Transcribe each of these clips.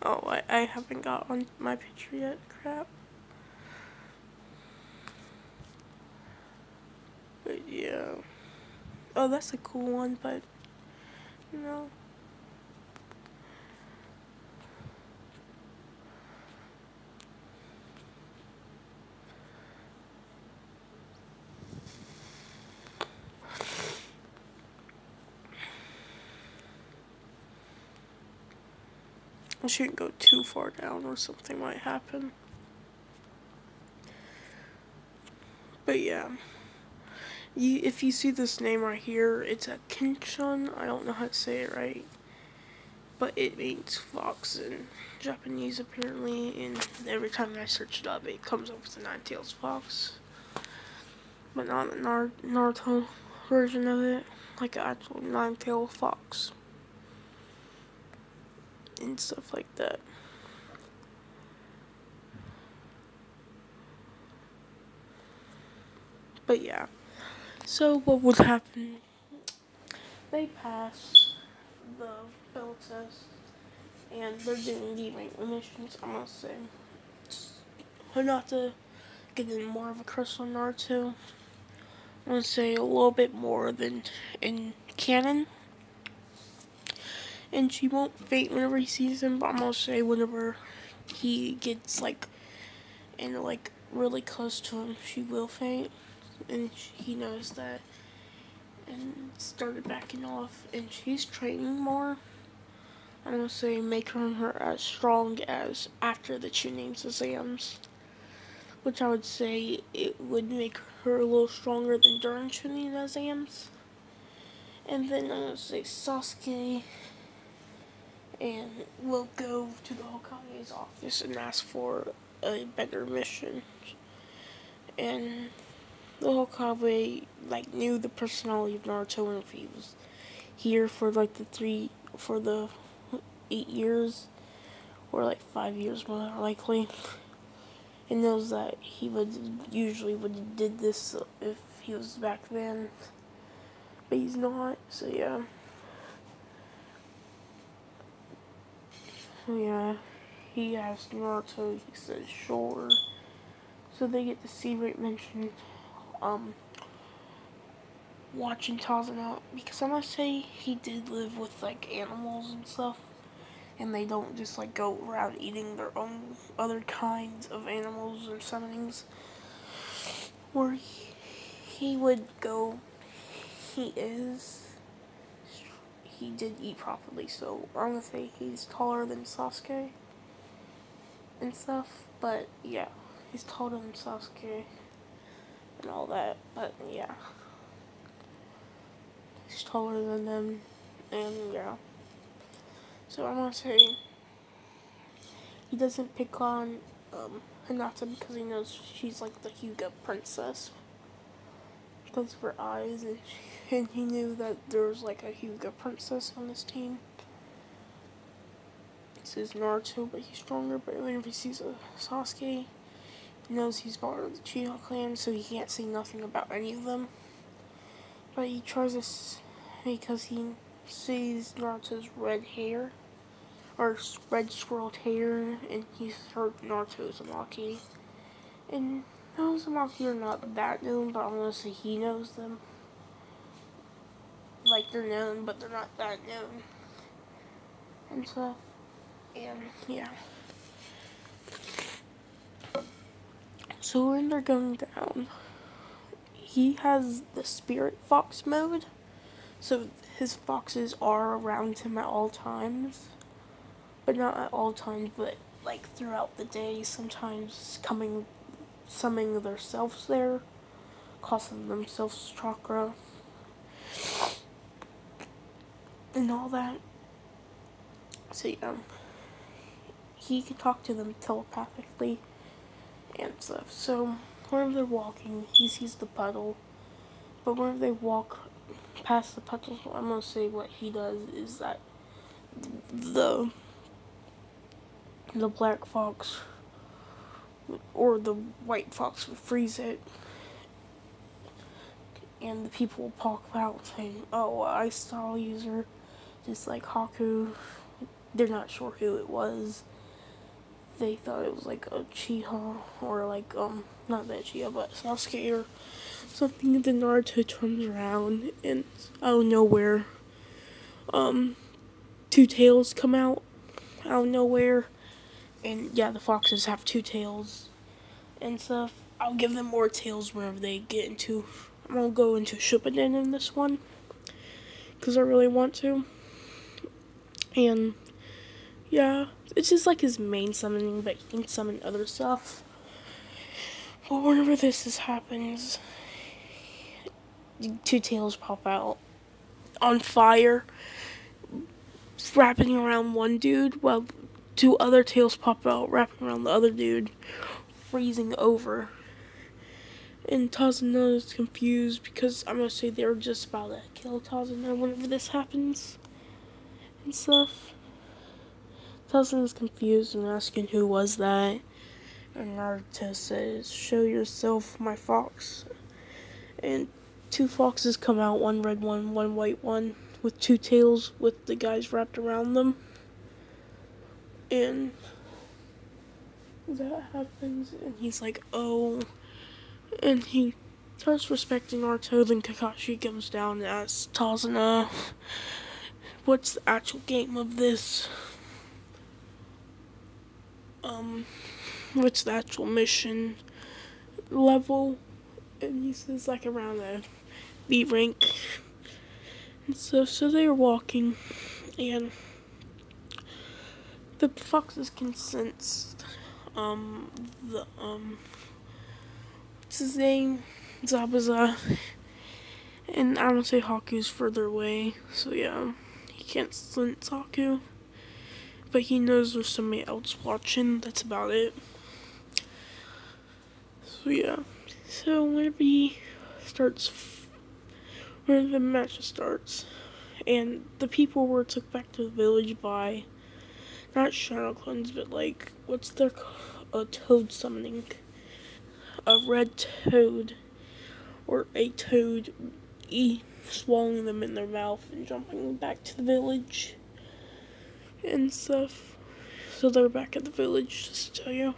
Oh, I haven't got on my picture yet. Crap. But yeah. Oh, that's a cool one, but you know. I shouldn't go too far down or something might happen. But yeah. If you see this name right here, it's a Kinshon. I don't know how to say it right. But it means fox in Japanese apparently, and every time I search it up it comes up with the nine-tailed fox. But not the Naruto version of it, like an actual nine-tailed fox. And stuff like that. But yeah. So what would happen? They pass the bell test and they're doing the rank missions, I'm gonna say. Hinata getting more of a crush on Naruto. I'm gonna say a little bit more than in canon. And she won't faint whenever he sees him, but I'm gonna say whenever he gets like really close to him, she will faint. And he knows that and started backing off, and she's training more. I'm gonna say making her as strong as after the Chunin's exams, which I would say it would make her a little stronger than during Chunin exams. And then I'm gonna say Sasuke, and we'll go to the Hokage's office and ask for a better mission. And the Hokage knew the personality of Naruto, and if he was here for the 8 years or 5 years more likely, and knows that he would have did this if he was back then, but he's not. So yeah. He asked Naruto. He said sure. So they get to see Right mentioned watching Tazuna, because I must say he did live with animals and stuff, and they don't just go around eating their own other kinds of animals or summonings. Where he would go, he did eat properly, so I'm gonna say he's taller than Sasuke and stuff, but yeah, he's taller than Sasuke and all that, but yeah, he's taller than them, and yeah. So I'm gonna say he doesn't pick on Hinata because he knows she's the Hyuga princess because of her eyes, and he knew that there was a Hyuga princess on this team. It says Naruto, but he's stronger. But whenever he sees a Sasuke, he knows he's part of the Uchiha clan, so he can't say nothing about any of them. But he tries this because he sees Naruto's red hair, or red swirled hair, and he's heard Naruto's Uzumaki. And those Uzumaki are not that known, but I'm gonna say he knows them. They're known, but they're not that known. And stuff. And yeah. So when they're going down, he has the spirit fox mode. So his foxes are around him at all times. But not at all times, but throughout the day, sometimes summoning themselves there, costing themselves chakra, and all that. So yeah, he can talk to them telepathically and stuff. So whenever they're walking, he sees the puddle, but whenever they walk past the puddle, I'm gonna say what he does is that the black fox or the white fox would freeze it, and the people will pop out saying, "Oh, ice style user," just like Haku. They're not sure who it was, they thought it was like a Chiha or like not that Chiha but Sasuke or something. And then Naruto turns around and out of nowhere, two tails come out of nowhere, and yeah, the foxes have two tails and stuff. I'll give them more tails wherever they get into. I'm gonna go into Shippuden in this one because I really want to. And yeah, it's just like his main summoning, but he can summon other stuff. But whenever happens, two tails pop out on fire, wrapping around one dude, while two other tails pop out, wrapping around the other dude, freezing over. And Tazuna is confused because I'm gonna say they're just about to kill Tazuna whenever this happens and stuff. Tazuna's confused and asking who was that. And Naruto says, "Show yourself, my fox." And two foxes come out, one red one, one white one, with two tails with the guys wrapped around them. And that happens, and he's like, "Oh." And he starts respecting Naruto, then Kakashi comes down and asks Tazuna, "What's the actual game of this? What's the actual mission level?" And he says like around the B rank. And so they're walking, and the foxes can sense the what's his name? Zabuza. And I don't say Haku's further away, so yeah, he can't sense Haku. But he knows there's somebody else watching, that's about it. So yeah, so whenever the match starts, and the people were took back to the village by, not shadow clones, but like, what's their, a toad summoning, a red toad, or a toad, swallowing them in their mouth and jumping back to the village and stuff. So they're back at the village, just to tell you.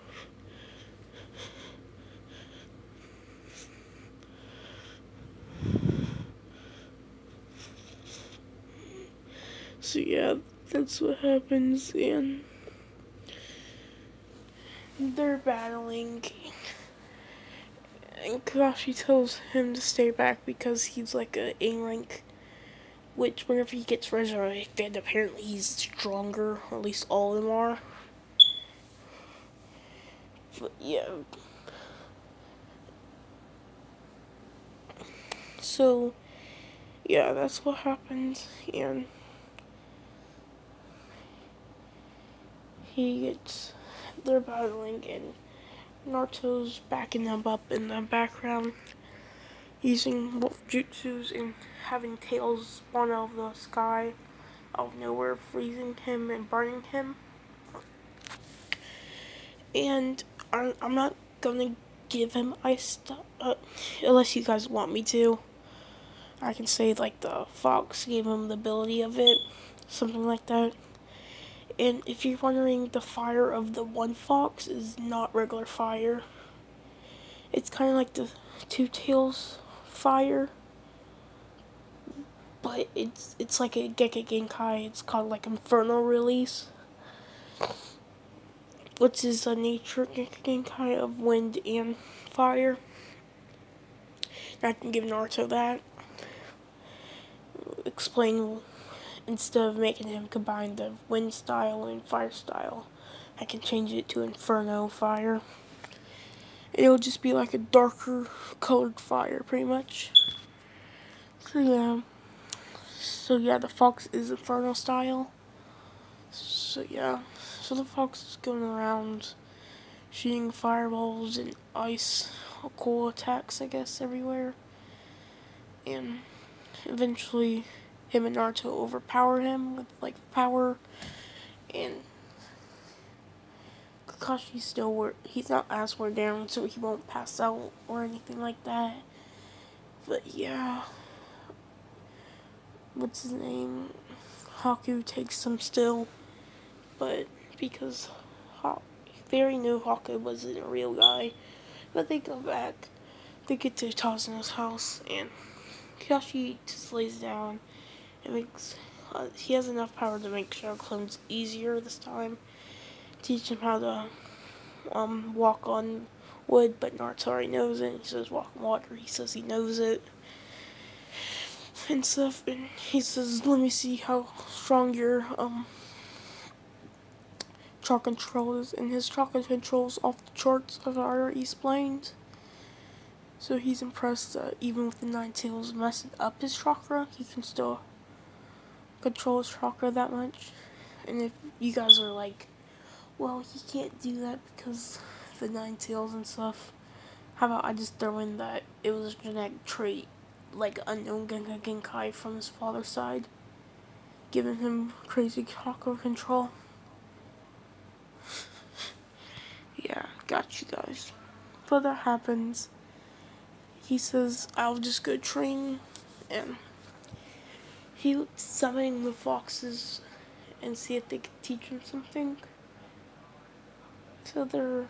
So yeah, that's what happens, and they're battling, and Kakashi tells him to stay back because he's like a A rank, which whenever he gets resurrected, apparently he's stronger, or at least all of them are. But yeah. So yeah, that's what happens, and they're battling, and Naruto's backing them up in the background, using wolf jutsus and having tails spawn out of the sky, out of nowhere, freezing him and burning him. And I'm not gonna give him ice unless you guys want me to. I can say like the fox gave him the ability of it, something like that. And if you're wondering, the fire of the one fox is not regular fire. It's kind of like the two tails fire, but it's like a Geki Genkai. It's called like Inferno Release, which is a nature Geki Genkai of wind and fire. And I can give Naruto that. Explain, instead of making him combine the wind style and fire style, I can change it to Inferno Fire. It'll just be like a darker colored fire, pretty much. So yeah, the fox is Inferno style. So yeah, so the fox is going around shooting fireballs and ice, cool attacks, I guess, everywhere. And eventually, him and Naruto overpower him with like power, and Kakashi's he's not as worn down, so he won't pass out or anything like that. But yeah, what's his name? Haku takes some still, but because they already knew Hawkeye wasn't a real guy. But they go back. They get to Tazano's house, and Kyoshi just lays down and makes. He has enough power to make shadow clones easier this time. Teach him how to walk on wood, but Naruto already knows it. He says walk on water. He says he knows it and stuff. And he says, "Let me see how strong your chakra control is." And his chakra control is off the charts, as I already explained. So he's impressed that even with the Nine Tails messing up his chakra, he can still control his chakra that much. And if you guys are like, well, he can't do that because the Nine Tails and stuff, how about I just throw in that it was a genetic trait, like unknown Genkai from his father's side, giving him crazy chakra control. Yeah, got you guys. But that happens. He says, I'll just go train, and he summoning the foxes and see if they can teach him something. So they're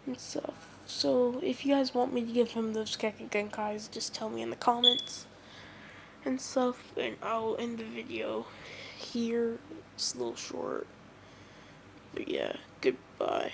and stuff. So if you guys want me to give him those Genkais, just tell me in the comments and stuff, and I'll end the video here. It's a little short, but yeah, goodbye.